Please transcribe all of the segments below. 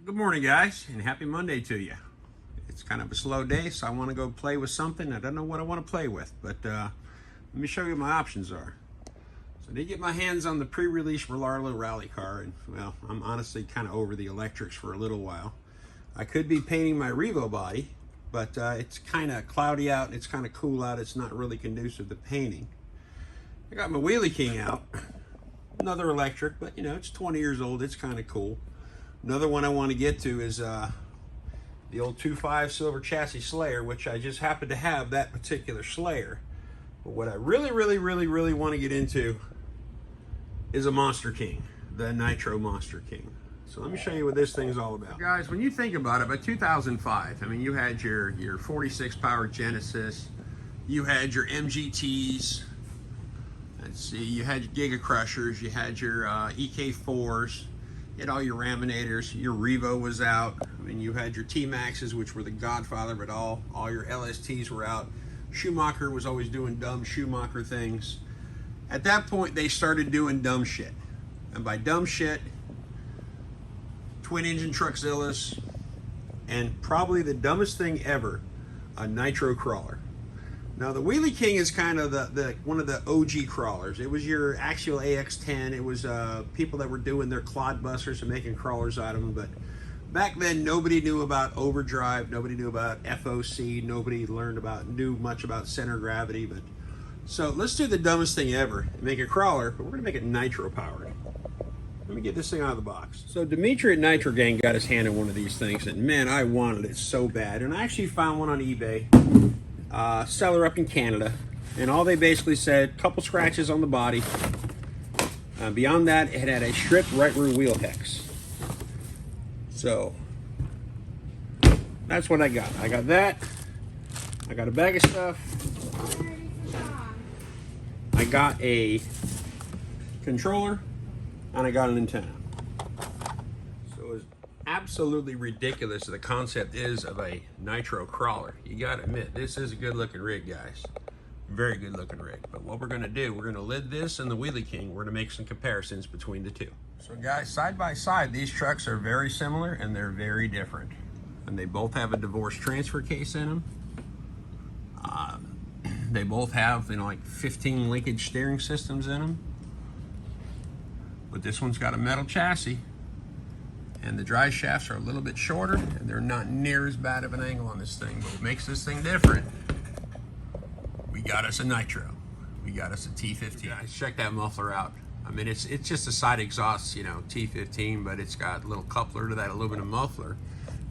Good morning, guys, and happy Monday to you. It's kind of a slow day, so I want to go play with something. I don't know what I want to play with, but let me show you what my options are. So I did get my hands on the pre-release Rollarlo rally car, and well, I'm honestly kind of over the electrics for a little while. I could be painting my Revo body, but it's kind of cloudy out and it's kind of cool out. It's not really conducive to painting. I got my Wheelie King out, another electric, but you know, it's 20 years old. It's kind of cool. Another one I want to get to is the old 2.5 Silver Chassis Slayer, which I just happen to have that particular Slayer. But what I really want to get into is a Monster King, the Nitro Monster King. So let me show you what this thing's all about. Guys, when you think about it, by 2005, I mean, you had your 46 power Genesis, you had your MGTs, let's see, you had your Giga Crushers, you had your EK4s, you had all your Raminators, your Revo was out. I mean, you had your T-Maxes, which were the godfather, but all your LSTs were out. Schumacher was always doing dumb Schumacher things. At that point, they started doing dumb shit. And by dumb shit, twin engine Truckzillas, and probably the dumbest thing ever, a Nitro crawler. Now the Wheelie King is kind of the one of the OG crawlers. It was your actual AX10. It was people that were doing their clodbusters and making crawlers out of them. But back then, nobody knew about overdrive. Nobody knew about FOC. Nobody knew much about center gravity. But so let's do the dumbest thing ever. Make a crawler, but we're gonna make it nitro powered. Let me get this thing out of the box. So Dimitri at Nitro Gang got his hand in one of these things, and man, I wanted it so bad. And I actually found one on eBay. Seller up in Canada, and all they basically said, couple scratches on the body. Beyond that, it had a stripped right rear wheel hex. So that's what I got. I got that. I got a bag of stuff. I got a controller, and I got an antenna. So it's absolutely ridiculous the concept is of a nitro crawler. You gotta admit, this is a good looking rig, guys. Very good looking rig. But what we're gonna do, we're gonna lid this and the Wheelie King. We're gonna make some comparisons between the two. So guys, side by side, these trucks are very similar and they're very different. And they both have a divorce transfer case in them. They both have, you know, like 15 linkage steering systems in them. But this one's got a metal chassis. And the drive shafts are a little bit shorter, and they're not near as bad of an angle on this thing. But what makes this thing different, we got us a Nitro. We got us a T15. Guys, check that muffler out. I mean, it's just a side exhaust, you know, T15, but it's got a little coupler to that aluminum muffler.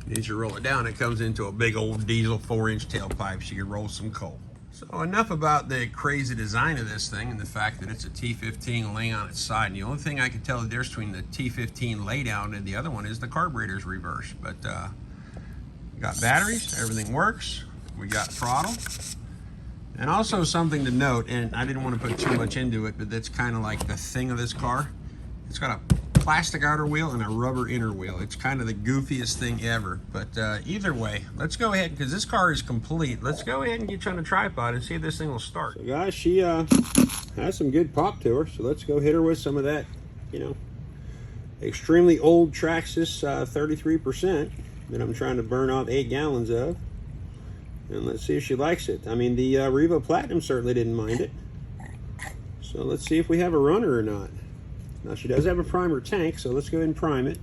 And as you roll it down, it comes into a big old diesel 4-inch tailpipe, so you can roll some coal. So enough about the crazy design of this thing and the fact that it's a T15 laying on its side. And the only thing I can tell the difference between the T15 laydown and the other one is the carburetor's reverse. But we got batteries, everything works. We got throttle. And also something to note, and I didn't want to put too much into it, but that's kind of like the thing of this car. It's got a plastic outer wheel and a rubber inner wheel. It's kind of the goofiest thing ever. But either way, let's go ahead, because this car is complete. Let's go ahead and get you on a tripod and see if this thing will start. So guys, she has some good pop to her, so let's go hit her with some of that, you know, extremely old Traxxas 33% that I'm trying to burn off 8 gallons of. And let's see if she likes it. I mean, the Revo Platinum certainly didn't mind it. So let's see if we have a runner or not. Now she does have a primer tank, so let's go ahead and prime it.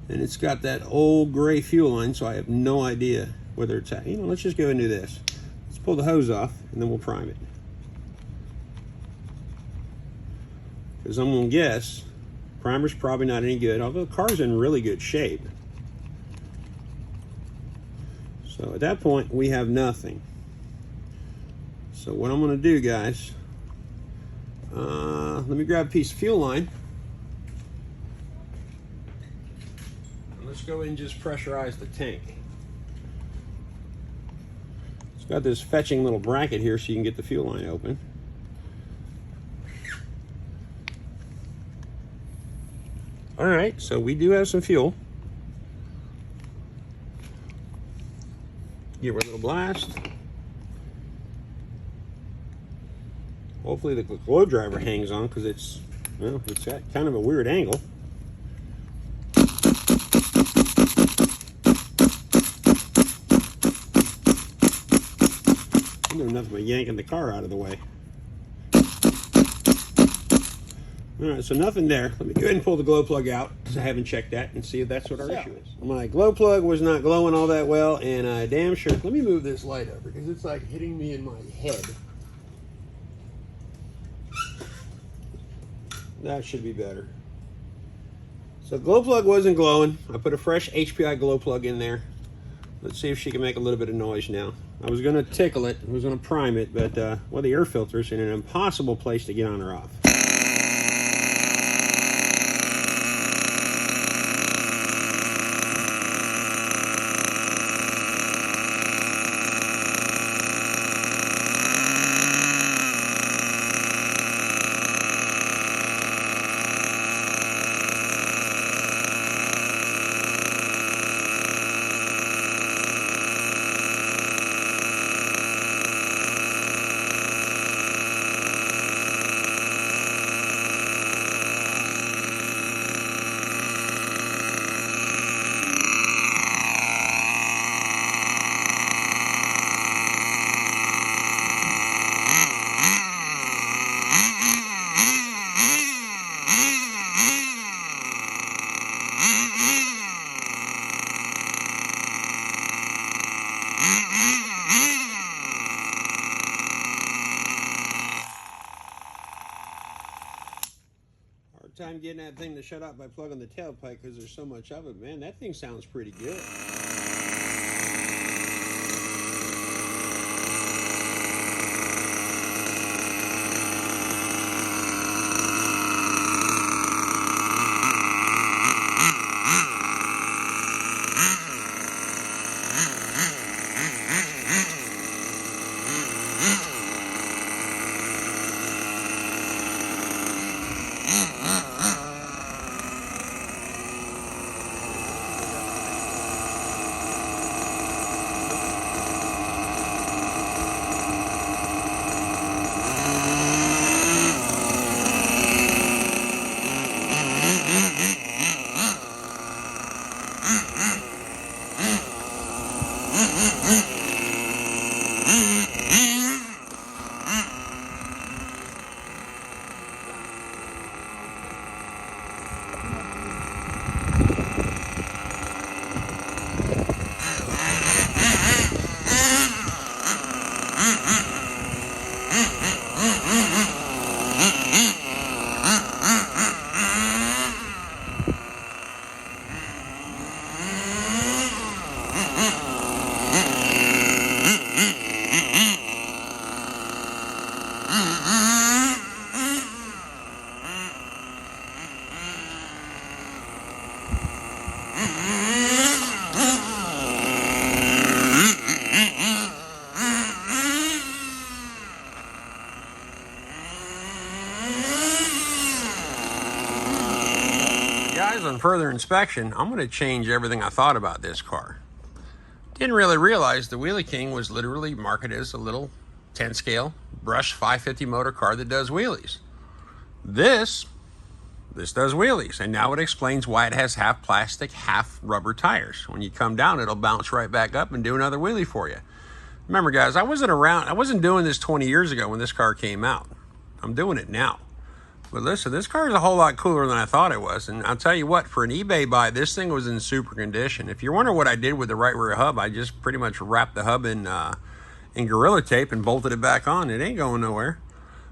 And it's got that old gray fuel line, so I have no idea whether it's at. You know, let's just go ahead and do this. Let's pull the hose off, and then we'll prime it. Because I'm gonna guess primer's probably not any good, although the car's in really good shape. So at that point, we have nothing. So what I'm gonna do, guys, let me grab a piece of fuel line. And let's go ahead and just pressurize the tank. It's got this fetching little bracket here so you can get the fuel line open. All right, so we do have some fuel. Give her a little blast. Hopefully the glow driver hangs on, because it's, well, it's got kind of a weird angle. doing nothing but yanking the car out of the way. All right, so nothing there. Let me go ahead and pull the glow plug out because I haven't checked that and see if that's what our issue is. My glow plug was not glowing all that well, and I damn sure. Let me move this light over because it's like hitting me in my head. That should be better. So glow plug wasn't glowing. I put a fresh HPI glow plug in there. Let's see if she can make a little bit of noise now. I was going to tickle it. I was going to prime it, but well, the air filter's in an impossible place to get on or off. Time getting that thing to shut up by plugging the tailpipe because there's so much of it. Man, that thing sounds pretty good. Guys, on further inspection, I'm going to change everything I thought about this car. Didn't really realize the Wheelie King was literally marketed as a little 10 scale brush 550 motor car that does wheelies. This does wheelies, and now it explains why it has half plastic, half rubber tires. When you come down, it'll bounce right back up and do another wheelie for you. Remember, guys, I wasn't doing this 20 years ago when this car came out. I'm doing it now. But listen, this car is a whole lot cooler than I thought it was. And I'll tell you what, for an eBay buy, this thing was in super condition. If you're wondering what I did with the right rear hub, I just pretty much wrapped the hub in Gorilla Tape and bolted it back on. It ain't going nowhere.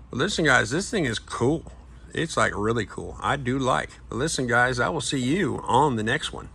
But listen, guys, this thing is cool. It's like really cool. I do like. But listen, guys, I will see you on the next one.